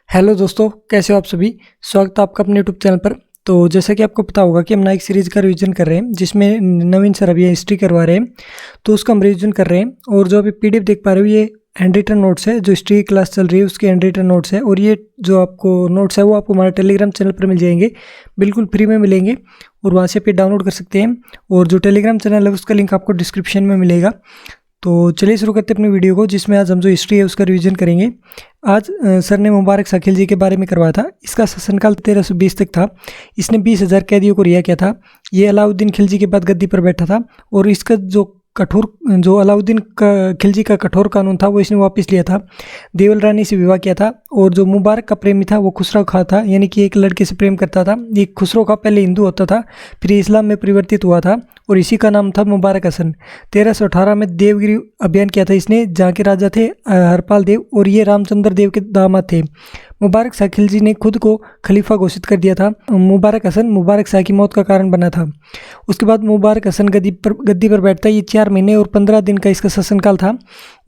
Hello दोस्तों, कैसे हो आप सभी। स्वागत है आपका अपने यूट्यूब चैनल पर। तो जैसा कि आपको पता होगा कि हम नाइक सीरीज़ का रिवीजन कर रहे हैं, जिसमें नवीन सर अभी हिस्ट्री करवा रहे हैं, तो उसका हम रिवीजन कर रहे हैं। और जो अभी पीडीएफ देख पा रहे हो, ये हैंड रिटन नोट्स है। जो हिस्ट्री की क्लास चल रही है उसके हैंड रिटन नोट्स है। और ये जो आपको नोट्स है वो आपको हमारे टेलीग्राम चैनल पर मिल जाएंगे, बिल्कुल फ्री में मिलेंगे। और वहाँ से पे डाउनलोड कर सकते हैं। और जो टेलीग्राम चैनल है उसका लिंक आपको डिस्क्रिप्शन में मिलेगा। तो चलिए शुरू करते हैं अपनी वीडियो को, जिसमें आज हम जो हिस्ट्री है उसका रिवीजन करेंगे। आज सर ने मुबारक शाह खिलजी के बारे में करवाया था। इसका शासनकाल 1320 तक था। इसने 20,000 कैदियों को रिहा किया था। ये अलाउद्दीन खिलजी के बाद गद्दी पर बैठा था। और इसका जो अलाउद्दीन का खिलजी का कठोर कानून था वो इसने वापस लिया था। देवल रानी से विवाह किया था। और जो मुबारक का प्रेमी था वो खुसरो खां था, यानी कि एक लड़के से प्रेम करता था। ये खुसरो खां पहले हिंदू होता था, फिर इस्लाम में परिवर्तित हुआ था और इसी का नाम था मुबारक हसन। 1318 में देवगिरी अभियान किया था इसने, जहाँ के राजा थे हरपाल देव, और ये रामचंद्र देव के दामाद थे। मुबारक शाह खिलजी ने खुद को खलीफा घोषित कर दिया था। मुबारक हसन मुबारक शाह की मौत का कारण बना था। उसके बाद मुबारक हसन गद्दी पर बैठता है। ये 4 महीने और 15 दिन का इसका शासनकाल था।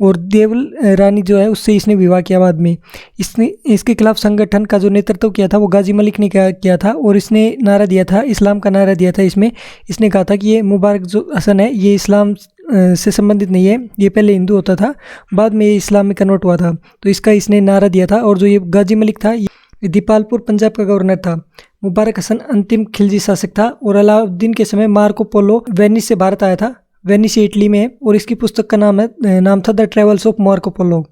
और देवल रानी जो है उससे इसने विवाह किया बाद में। इसने इसके खिलाफ संगठन का जो नेतृत्व किया था वो गाजी मलिक ने किया था। और इसने नारा दिया था, इस्लाम का नारा दिया था। इसने कहा था कि ये मुबारक जो हसन है ये इस्लाम से संबंधित नहीं है, ये पहले हिंदू होता था, बाद में ये इस्लाम में कन्वर्ट हुआ था। तो इसका इसने नारा दिया था। और जो ये गाजी मलिक था ये दीपालपुर पंजाब का गवर्नर था। मुबारक हसन अंतिम खिलजी शासक था। और अलाउद्दीन के समय मार्को पोलो वेनिस से भारत आया था। वेनिस इटली में है। और इसकी पुस्तक का नाम था the travels of Marco Polo.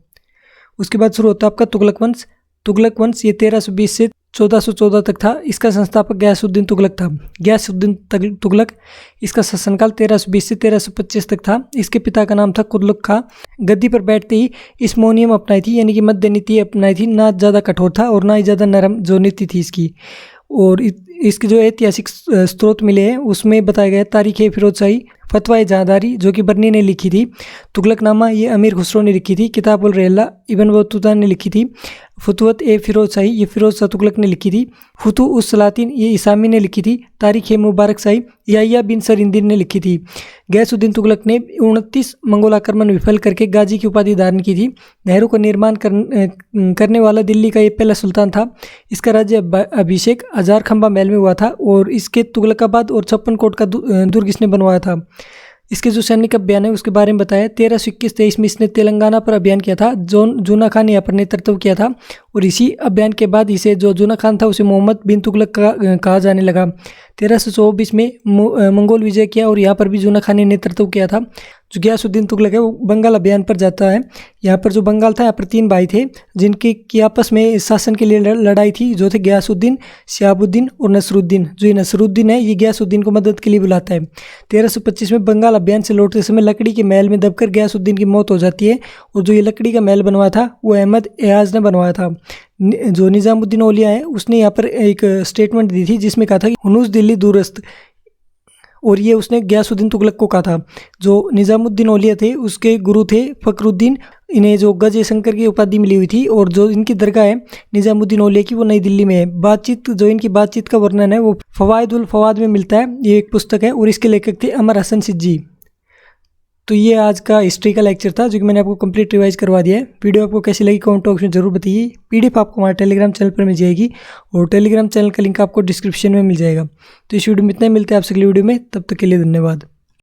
उसके बाद शुरू होता है आपका तुगलक वंश। तुगलक वंश ये 1320 से 1414 तक था। इसका संस्थापक गयासुद्दीन तुगलक था। गयासुद्दीन तुगलक, इसका शासनकाल 1320 से 1325 तक था। इसके पिता का नाम था कुतुब खां। गद्दी पर बैठते ही इस मौनियम अपनाई थी, यानी कि मध्य नीति अपनाई थी। ना ज़्यादा कठोर था और ना ही ज़्यादा नरम जो नीति थी इसकी। और इसके जो ऐतिहासिक स्रोत मिले हैं उसमें बताया गया तारीख फिरोजशाही, फतवा जहांदारी जो कि बर्नी ने लिखी थी। तुगलकनामा ये अमीर खुसरो ने लिखी थी। किताबुल रेहला इब्न बतूता ने लिखी थी। फतवत फिरोजशाही ये फिरोज शाह तुगलक ने लिखी थी। फुतु उस सलातीन ये इसामी ने लिखी थी। तारीख मुबारक शाही याहिया बिन सरइंदिन ने लिखी थी। गयासुद्दीन तुगलक ने 29 मंगोल आक्रमण विफल करके गाजी की उपाधि धारण की थी। नहरों का निर्माण करने वाला दिल्ली का ये पहला सुल्तान था। इसका राज्य अभिषेक हजार खंबा महल में हुआ था। और इसके तुगलकाबाद और 56 कोट का दुर्ग इसने बनवाया था। इसके जो सैनिक अभियान है उसके बारे में बताया। 1321-23 में इसने तेलंगाना पर अभियान किया था। जूना खान ने यहाँ पर नेतृत्व किया था। और इसी अभियान के बाद इसे जो जूना खान था उसे मोहम्मद बिन तुगलक कहा जाने लगा। 1324 में मंगोल विजय किया और यहाँ पर भी जूना खान ने नेतृत्व किया था। जो गयासुद्दीन तुगलक है वो बंगाल अभियान पर जाता है। यहाँ पर जो बंगाल था यहाँ पर 3 भाई थे जिनकी की आपस में शासन के लिए लड़ाई थी, जो थे गयासुद्दीन, शिहाबुद्दीन और नसरुद्दीन। जो ये नसरुद्दीन है ये गयासुद्दीन को मदद के लिए बुलाता है। 1325 में बंगाल अभियान से लौटते समय लकड़ी के महल में दबकर गयासुद्दीन की मौत हो जाती है। और जो ये लकड़ी का महल बनवाया था वो अहमद एयाज ने बनवाया था। जो निज़ामुद्दीन औलिया है उसने यहाँ पर एक स्टेटमेंट दी थी जिसमें कहा था कि हुनूस दिल्ली दूरस्थ, और ये उसने गयासुद्दीन तुगलक को कहा था। जो निज़ामुद्दीन औलिया थे उसके गुरु थे फखरुद्दीन। इन्हें जो गज शंकर की उपाधि मिली हुई थी। और जो इनकी दरगाह है निज़ामुद्दीन औलिया की वो नई दिल्ली में है। इनकी बातचीत का वर्णन है वो फवाइदुल फवाद में मिलता है। ये एक पुस्तक है और इसके लेखक थे अमर हसन सिज्जी। तो ये आज का हिस्ट्री का लेक्चर था जो कि मैंने आपको कंप्लीट रिवाइज करवा दिया है। वीडियो आपको कैसी लगी कमेंट बॉक्स में जरूर बताइए। पीडीएफ आपको हमारे टेलीग्राम चैनल पर मिल जाएगी और टेलीग्राम चैनल का लिंक आपको डिस्क्रिप्शन में मिल जाएगा। तो इस वीडियो में इतना ही, मिलते हैं आपसे अगली वीडियो में। तब तक के लिए धन्यवाद।